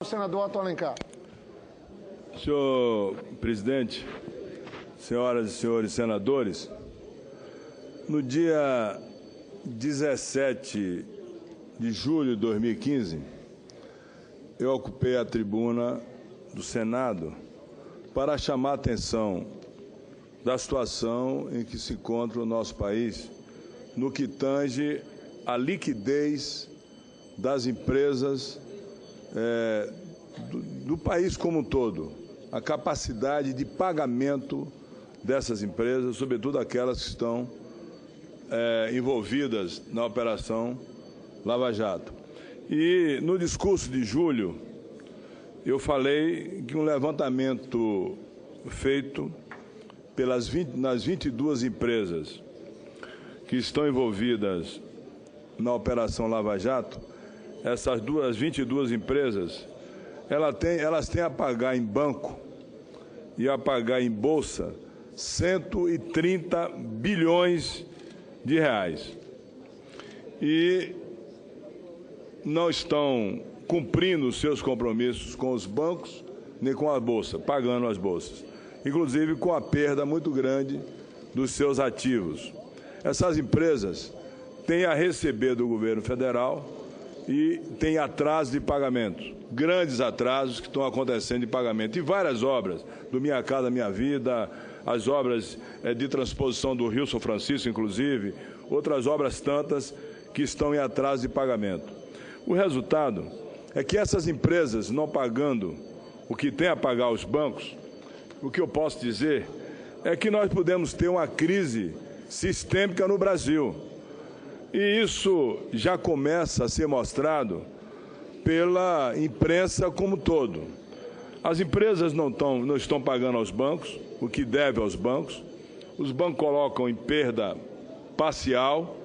Senador Otto Alencar. Senhor presidente, senhoras e senhores senadores, no dia 17 de julho de 2015, eu ocupei a tribuna do Senado para chamar a atenção da situação em que se encontra o nosso país no que tange à liquidez das empresas do país como um todo, a capacidade de pagamento dessas empresas, sobretudo aquelas que estão envolvidas na Operação Lava Jato. E no discurso de julho, eu falei que um levantamento feito nas 22 empresas que estão envolvidas na Operação Lava Jato, essas 22 empresas, elas têm a pagar em banco e a pagar em bolsa 130 bilhões de reais. E não estão cumprindo os seus compromissos com os bancos nem com a bolsa, pagando as bolsas, inclusive com a perda muito grande dos seus ativos. Essas empresas têm a receber do governo federal e têm atraso de pagamentos, grandes atrasos que estão acontecendo de pagamento. E várias obras, do Minha Casa Minha Vida, as obras de transposição do Rio São Francisco, inclusive, outras obras tantas que estão em atraso de pagamento. O resultado é que essas empresas não pagando o que tem a pagar aos bancos, o que eu posso dizer é que nós podemos ter uma crise sistêmica no Brasil. E isso já começa a ser mostrado pela imprensa como um todo. As empresas não estão pagando aos bancos o que deve aos bancos, os bancos colocam em perda parcial,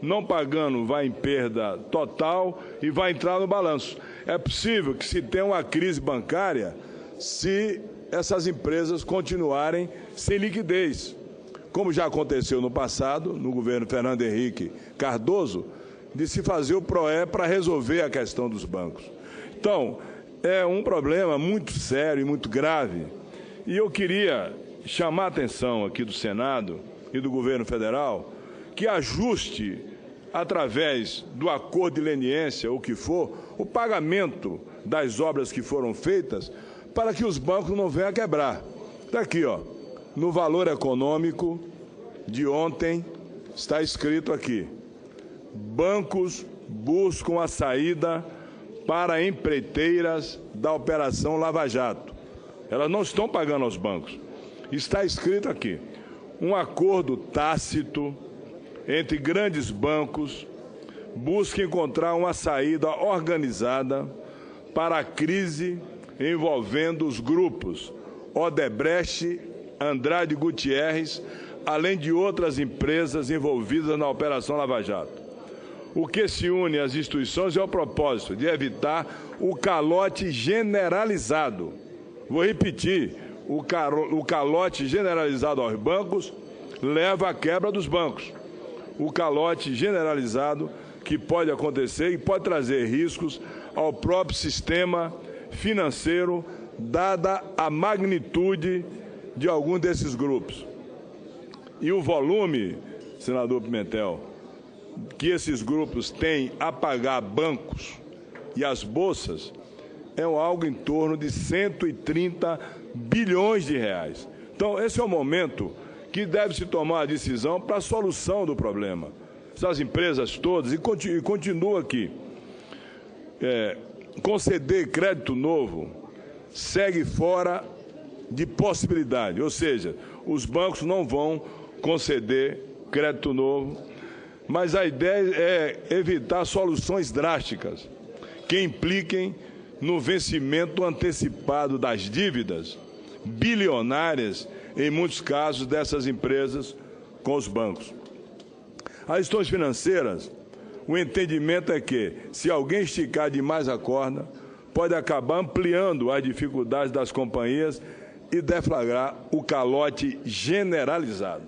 não pagando vai em perda total e vai entrar no balanço. É possível que se tenha uma crise bancária se essas empresas continuarem sem liquidez, como já aconteceu no passado, no governo Fernando Henrique Cardoso, de se fazer o PROE para resolver a questão dos bancos. Então, é um problema muito sério e muito grave, e eu queria chamar a atenção aqui do Senado e do governo federal que ajuste, através do acordo de leniência, o que for, o pagamento das obras que foram feitas para que os bancos não venham a quebrar. Está aqui, ó, no valor econômico de ontem, está escrito aqui: bancos buscam a saída para empreiteiras da Operação Lava Jato. Elas não estão pagando aos bancos. Está escrito aqui: um acordo tácito entre grandes bancos busca encontrar uma saída organizada para a crise envolvendo os grupos Odebrecht, Andrade Gutierrez, além de outras empresas envolvidas na Operação Lava Jato. O que se une às instituições é o propósito de evitar o calote generalizado. Vou repetir, o calote generalizado aos bancos leva à quebra dos bancos. O calote generalizado que pode acontecer e pode trazer riscos ao próprio sistema financeiro, dada a magnitude de algum desses grupos. E o volume, senador Pimentel, que esses grupos têm a pagar bancos e as bolsas é algo em torno de 130 bilhões de reais. Então, esse é o momento que deve se tomar a decisão para a solução do problema. Essas empresas todas, e continua aqui, conceder crédito novo segue fora de possibilidade, ou seja, os bancos não vão conceder crédito novo, mas a ideia é evitar soluções drásticas que impliquem no vencimento antecipado das dívidas bilionárias, em muitos casos, dessas empresas com os bancos. As instituições financeiras, o entendimento é que, se alguém esticar demais a corda, pode acabar ampliando as dificuldades das companhias e deflagrar o calote generalizado.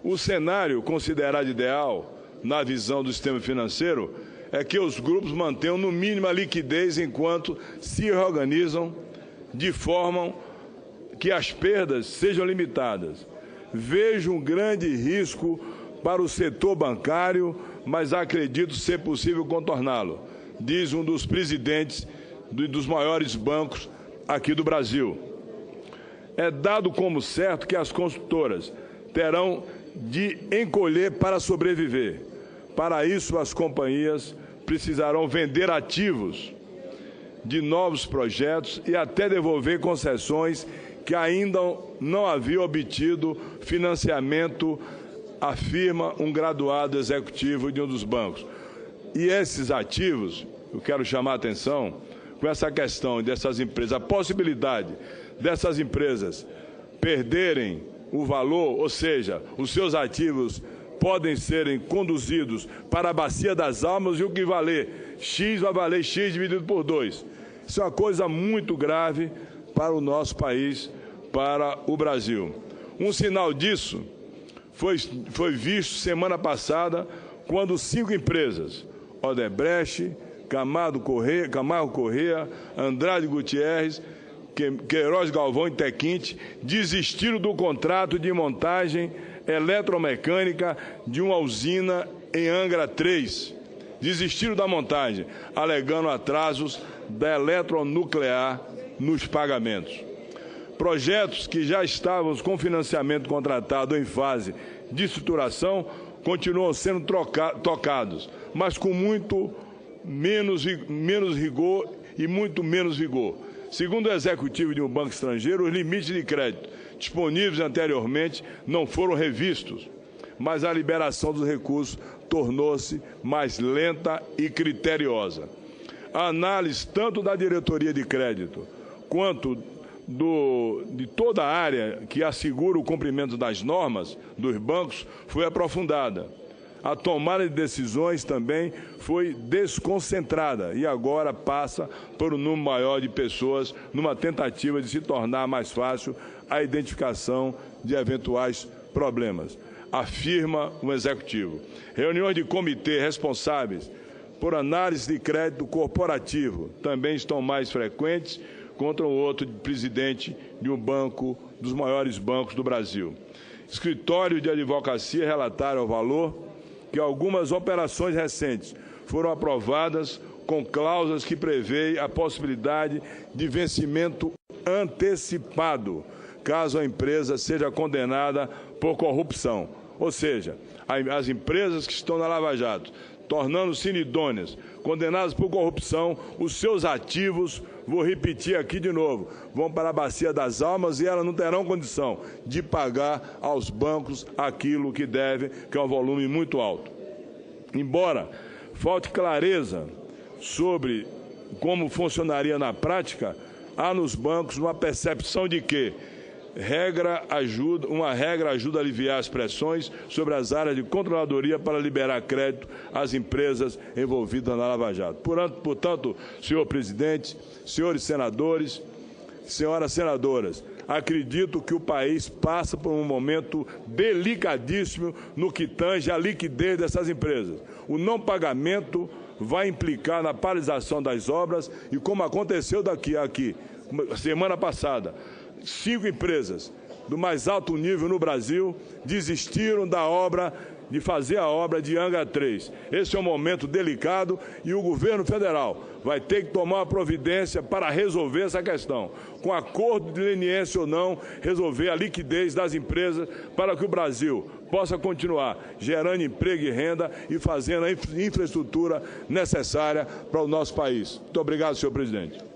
O cenário considerado ideal, na visão do sistema financeiro, é que os grupos mantenham no mínimo a liquidez enquanto se reorganizam de forma que as perdas sejam limitadas. Vejo um grande risco para o setor bancário, mas acredito ser possível contorná-lo, diz um dos presidentes dos maiores bancos aqui do Brasil. É dado como certo que as construtoras terão de encolher para sobreviver. Para isso, as companhias precisarão vender ativos de novos projetos e até devolver concessões que ainda não haviam obtido financiamento, afirma um graduado executivo de um dos bancos. E esses ativos, eu quero chamar a atenção com essa questão dessas empresas, a possibilidade dessas empresas perderem o valor, ou seja, os seus ativos podem serem conduzidos para a bacia das almas e o que valer X vai valer X dividido por 2. Isso é uma coisa muito grave para o nosso país, para o Brasil. Um sinal disso foi visto semana passada, quando 5 empresas, Odebrecht, Camargo Corrêa, Andrade Gutierrez, Queiroz Galvão e Tequinte, desistiram do contrato de montagem eletromecânica de uma usina em Angra 3. Desistiram da montagem, alegando atrasos da eletronuclear nos pagamentos. Projetos que já estavam com financiamento contratado em fase de estruturação continuam sendo tocados, mas com muito menos rigor e muito menos vigor. Segundo o executivo de um banco estrangeiro, os limites de crédito disponíveis anteriormente não foram revistos, mas a liberação dos recursos tornou-se mais lenta e criteriosa. A análise tanto da diretoria de crédito quanto de toda a área que assegura o cumprimento das normas dos bancos foi aprofundada. A tomada de decisões também foi desconcentrada e agora passa por um número maior de pessoas numa tentativa de se tornar mais fácil a identificação de eventuais problemas, afirma o executivo. Reuniões de comitê responsáveis por análise de crédito corporativo também estão mais frequentes contra o outro presidente de um banco, dos maiores bancos do Brasil. Escritórios de advocacia relataram ao Valor que algumas operações recentes foram aprovadas com cláusulas que prevêem a possibilidade de vencimento antecipado, caso a empresa seja condenada por corrupção. Ou seja, as empresas que estão na Lava Jato, tornando-se inidôneas, condenadas por corrupção, os seus ativos, vou repetir aqui de novo, vão para a bacia das almas e elas não terão condição de pagar aos bancos aquilo que devem, que é um volume muito alto. Embora falte clareza sobre como funcionaria na prática, há nos bancos uma percepção de que uma regra ajuda a aliviar as pressões sobre as áreas de controladoria para liberar crédito às empresas envolvidas na Lava Jato. Portanto, senhor presidente, senhores senadores, senhoras senadoras, acredito que o país passa por um momento delicadíssimo no que tange à liquidez dessas empresas. O não pagamento vai implicar na paralisação das obras e, como aconteceu aqui semana passada, 5 empresas do mais alto nível no Brasil desistiram de fazer a obra de Angra 3. Esse é um momento delicado e o governo federal vai ter que tomar uma providência para resolver essa questão. Com acordo de leniência ou não, resolver a liquidez das empresas para que o Brasil possa continuar gerando emprego e renda e fazendo a infraestrutura necessária para o nosso país. Muito obrigado, senhor presidente.